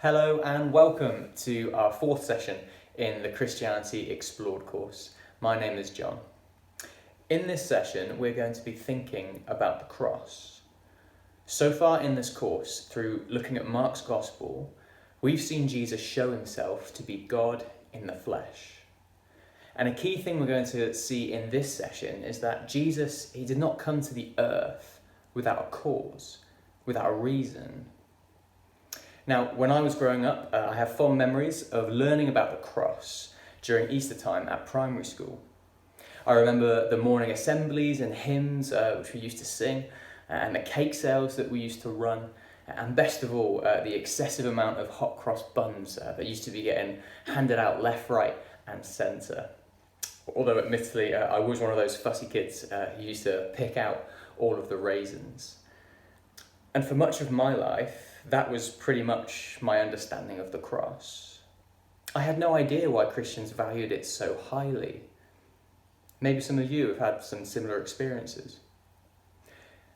Hello and welcome to our fourth session in the Christianity Explored course. My name is John. In this session, we're going to be thinking about the cross. So far in this course, through looking at Mark's Gospel, we've seen Jesus show himself to be God in the flesh. And a key thing we're going to see in this session is that Jesus, he did not come to the earth without a cause, without a reason. Now, when I was growing up, I have fond memories of learning about the cross during Easter time at primary school. I remember the morning assemblies and hymns which we used to sing, and the cake sales that we used to run, and best of all, the excessive amount of hot cross buns that used to be getting handed out left, right and centre. Although admittedly, I was one of those fussy kids who used to pick out all of the raisins. And for much of my life, that was pretty much my understanding of the cross. I had no idea why Christians valued it so highly. Maybe some of you have had some similar experiences.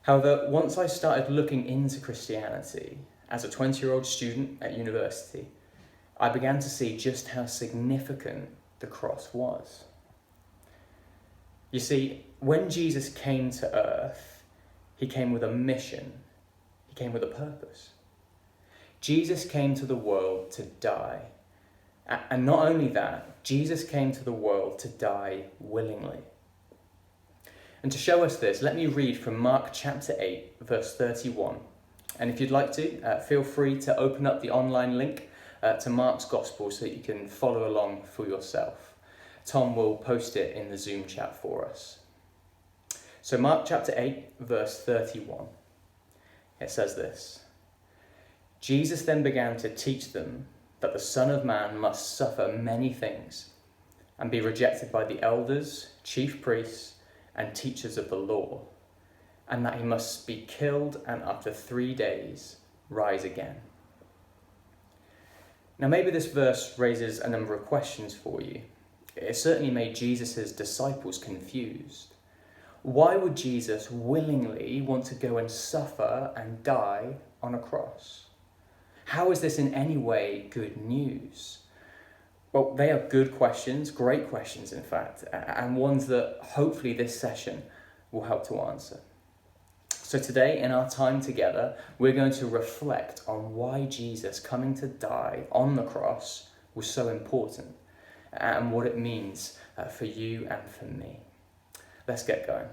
However, once I started looking into Christianity as a 20-year-old student at university, I began to see just how significant the cross was. You see, when Jesus came to earth, he came with a mission. He came with a purpose. Jesus came to the world to die. And not only that, Jesus came to the world to die willingly. And to show us this, let me read from Mark chapter 8, verse 31. And if you'd like to, feel free to open up the online link to Mark's Gospel so that you can follow along for yourself. Tom will post it in the Zoom chat for us. So Mark chapter 8, verse 31. It says this: Jesus then began to teach them that the Son of Man must suffer many things and be rejected by the elders, chief priests, and teachers of the law, and that he must be killed and after 3 days rise again. Now maybe this verse raises a number of questions for you. It certainly made Jesus' disciples confused. Why would Jesus willingly want to go and suffer and die on a cross? How is this in any way good news? Well, they are good questions, great questions in fact, and ones that hopefully this session will help to answer. So today in our time together, we're going to reflect on why Jesus coming to die on the cross was so important and what it means for you and for me. Let's get going.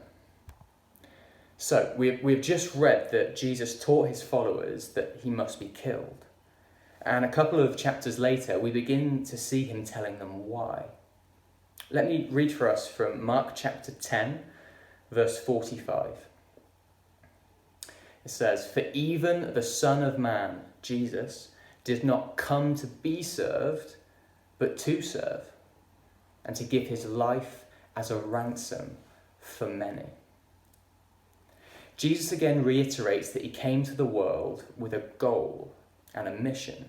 So we've just read that Jesus taught his followers that he must be killed. And a couple of chapters later, we begin to see him telling them why. Let me read for us from Mark chapter 10, verse 45. It says, "For even the Son of Man, Jesus, did not come to be served, but to serve, and to give his life as a ransom for many." Jesus again reiterates that he came to the world with a goal and a mission,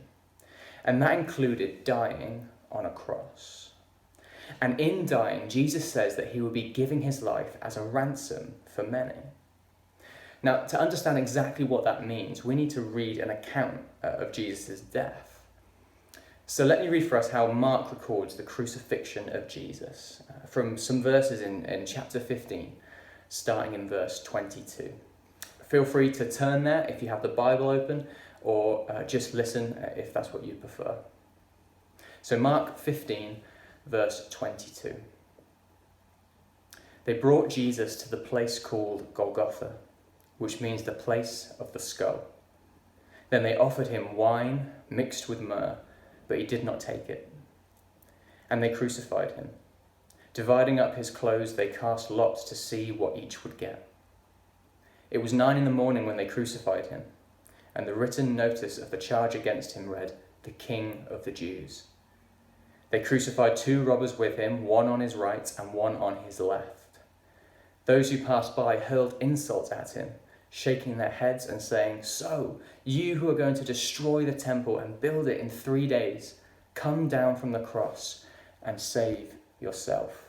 and that included dying on a cross. And in dying, Jesus says that he will be giving his life as a ransom for many. Now, to understand exactly what that means, we need to read an account of Jesus' death. So let me read for us how Mark records the crucifixion of Jesus from some verses in chapter 15, starting in verse 22. Feel free to turn there if you have the Bible open, or just listen if that's what you prefer. So Mark 15, verse 22. They brought Jesus to the place called Golgotha, which means the place of the skull. Then they offered him wine mixed with myrrh, but he did not take it. And they crucified him. Dividing up his clothes, they cast lots to see what each would get. It was 9 a.m. when they crucified him, and the written notice of the charge against him read, "The King of the Jews." They crucified 2 robbers with him, one on his right and one on his left. Those who passed by hurled insults at him, shaking their heads and saying, "So, you who are going to destroy the temple and build it in 3 days, come down from the cross and save yourself."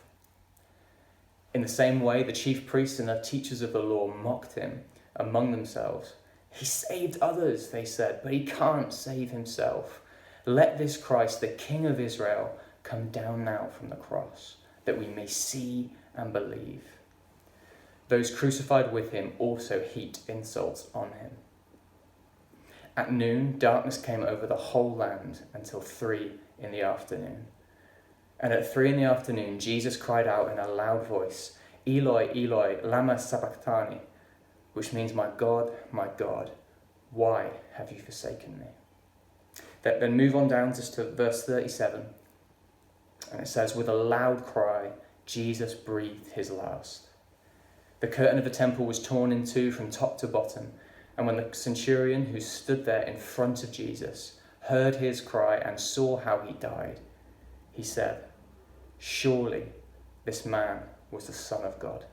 In the same way, the chief priests and the teachers of the law mocked him among themselves. "He saved others," they said, "but he can't save himself. Let this Christ, the King of Israel, come down now from the cross, that we may see and believe." Those crucified with him also heaped insults on him. At noon, darkness came over the whole land until 3 in the afternoon. And at 3 in the afternoon, Jesus cried out in a loud voice, "Eloi, Eloi, lama sabachthani," which means, my God, why have you forsaken me?" Then move on down just to verse 37. And it says, "With a loud cry, Jesus breathed his last. The curtain of the temple was torn in two from top to bottom. And when the centurion who stood there in front of Jesus heard his cry and saw how he died, he said, 'Surely this man was the Son of God.'"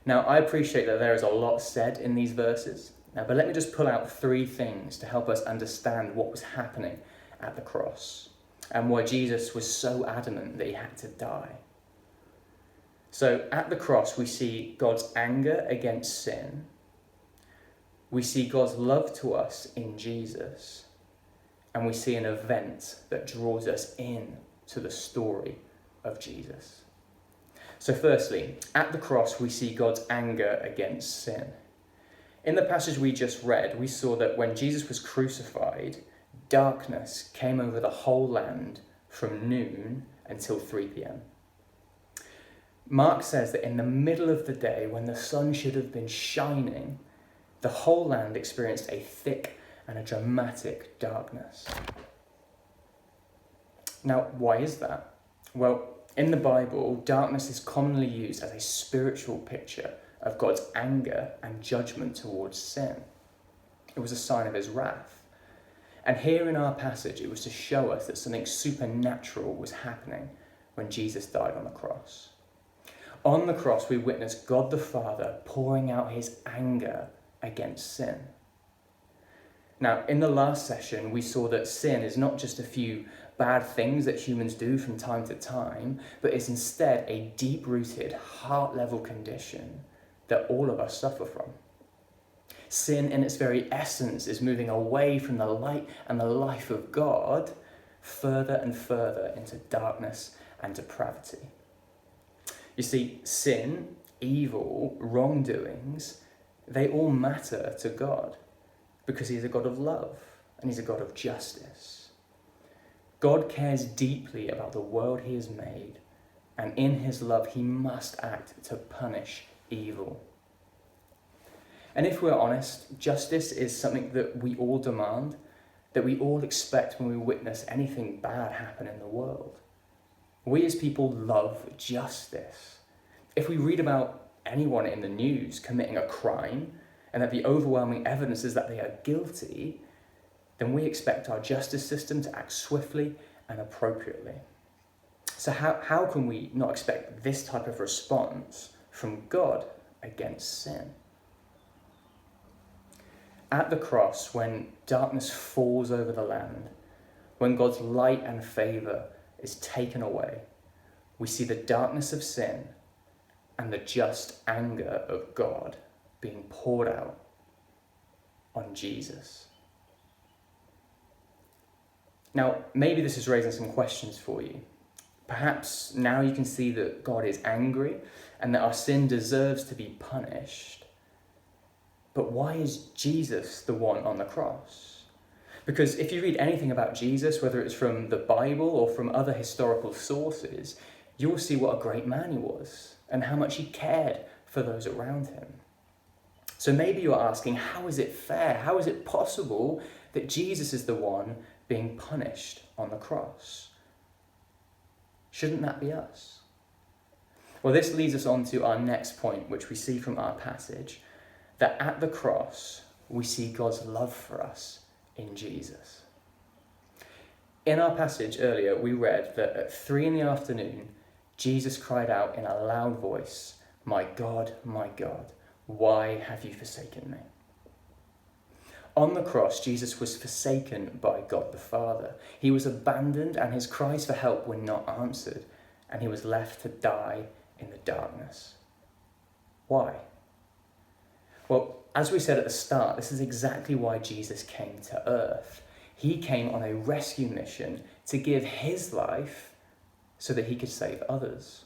Now, I appreciate that there is a lot said in these verses, but let me just pull out 3 things to help us understand what was happening at the cross and why Jesus was so adamant that he had to die. So at the cross, we see God's anger against sin. We see God's love to us in Jesus. And we see an event that draws us in to the story of Jesus. So firstly, at the cross, we see God's anger against sin. In the passage we just read, we saw that when Jesus was crucified, darkness came over the whole land from noon until 3 p.m. Mark says that in the middle of the day, when the sun should have been shining, the whole land experienced a thick and a dramatic darkness. Now, why is that? Well, in the Bible, darkness is commonly used as a spiritual picture of God's anger and judgment towards sin. It was a sign of his wrath. And here in our passage, it was to show us that something supernatural was happening when Jesus died on the cross. On the cross, we witness God the Father pouring out his anger against sin. Now, in the last session, we saw that sin is not just a few bad things that humans do from time to time, but is instead a deep-rooted, heart-level condition that all of us suffer from. Sin, in its very essence, is moving away from the light and the life of God further and further into darkness and depravity. You see, sin, evil, wrongdoings, they all matter to God because he's a God of love and he's a God of justice. God cares deeply about the world he has made, and in his love he must act to punish evil. And if we're honest, justice is something that we all demand, that we all expect when we witness anything bad happen in the world. We as people love justice. If we read about anyone in the news committing a crime and that the overwhelming evidence is that they are guilty, then we expect our justice system to act swiftly and appropriately. So how can we not expect this type of response from God against sin? At the cross, when darkness falls over the land, when God's light and favour is taken away, we see the darkness of sin and the just anger of God being poured out on Jesus. Now, maybe this is raising some questions for you. Perhaps now you can see that God is angry and that our sin deserves to be punished. But why is Jesus the one on the cross? Because if you read anything about Jesus, whether it's from the Bible or from other historical sources, you'll see what a great man he was and how much he cared for those around him. So maybe you're asking, how is it fair? How is it possible that Jesus is the one being punished on the cross? Shouldn't that be us? Well, this leads us on to our next point, which we see from our passage, that at the cross, we see God's love for us in Jesus. In our passage earlier, we read that at 3 in the afternoon, Jesus cried out in a loud voice, my God, why have you forsaken me?" On the cross, Jesus was forsaken by God the Father. He was abandoned and his cries for help were not answered, and he was left to die in the darkness. Why? Well, as we said at the start, this is exactly why Jesus came to earth. He came on a rescue mission to give his life so that he could save others.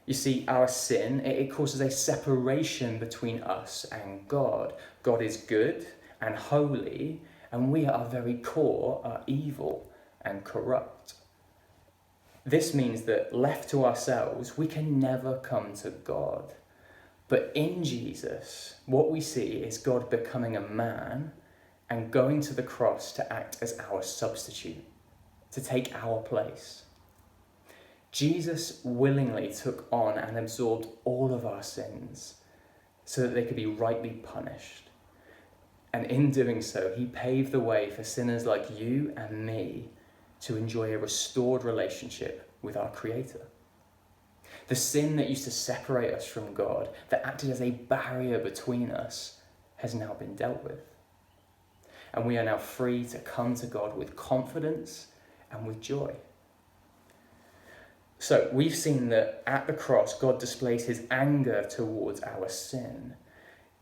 You see, our sin, it causes a separation between us and God. God is good and holy, and we at our very core are evil and corrupt. This means that left to ourselves, we can never come to God. But in Jesus, what we see is God becoming a man and going to the cross to act as our substitute, to take our place. Jesus willingly took on and absorbed all of our sins so that they could be rightly punished. And in doing so, he paved the way for sinners like you and me to enjoy a restored relationship with our Creator. The sin that used to separate us from God, that acted as a barrier between us, has now been dealt with. And we are now free to come to God with confidence and with joy. So we've seen that at the cross, God displays his anger towards our sin,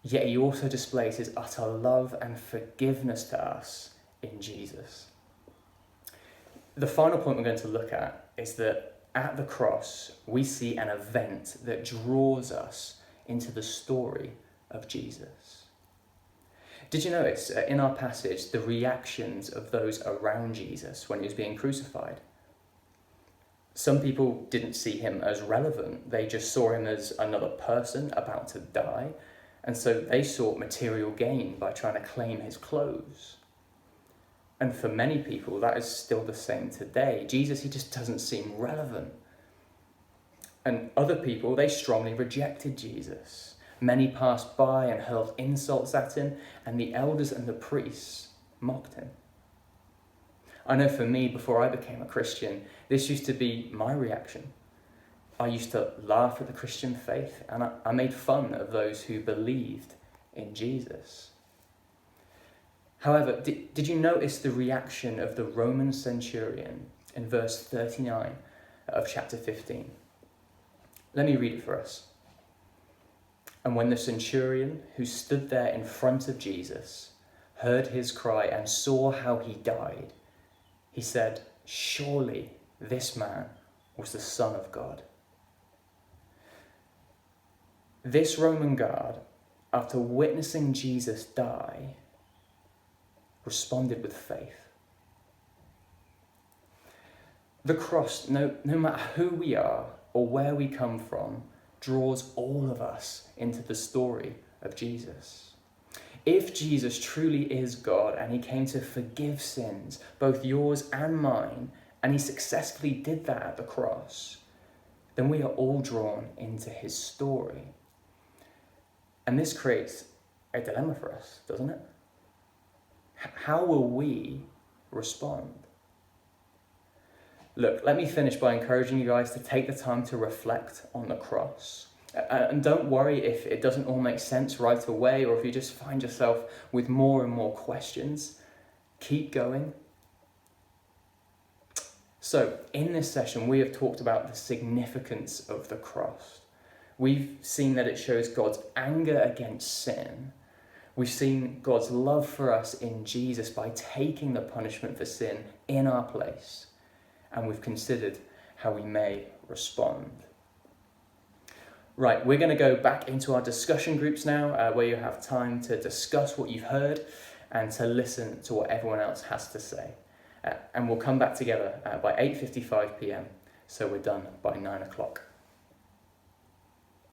yet he also displays his utter love and forgiveness to us in Jesus. The final point we're going to look at is that at the cross, we see an event that draws us into the story of Jesus. Did you notice in our passage the reactions of those around Jesus when he was being crucified? Some people didn't see him as relevant. They just saw him as another person about to die, and so they sought material gain by trying to claim his clothes. And for many people, that is still the same today. Jesus, he just doesn't seem relevant. And other people, they strongly rejected Jesus. Many passed by and hurled insults at him, and the elders and the priests mocked him. I know for me, before I became a Christian, this used to be my reaction. I used to laugh at the Christian faith, and I made fun of those who believed in Jesus. However, did you notice the reaction of the Roman centurion in verse 39 of chapter 15? Let me read it for us. And when the centurion who stood there in front of Jesus heard his cry and saw how he died, he said, "Surely this man was the Son of God." This Roman guard, after witnessing Jesus die, responded with faith. The cross, no matter who we are or where we come from, draws all of us into the story of Jesus. If Jesus truly is God and he came to forgive sins, both yours and mine, and he successfully did that at the cross, then we are all drawn into his story. And this creates a dilemma for us, doesn't it? How will we respond? Look, let me finish by encouraging you guys to take the time to reflect on the cross. And don't worry if it doesn't all make sense right away, or if you just find yourself with more and more questions. Keep going. So, in this session, we have talked about the significance of the cross. We've seen that it shows God's anger against sin. We've seen God's love for us in Jesus by taking the punishment for sin in our place. And we've considered how we may respond. Right, we're going to go back into our discussion groups now, where you have time to discuss what you've heard and to listen to what everyone else has to say. And we'll come back together by 8:55 p.m, so we're done by 9 o'clock.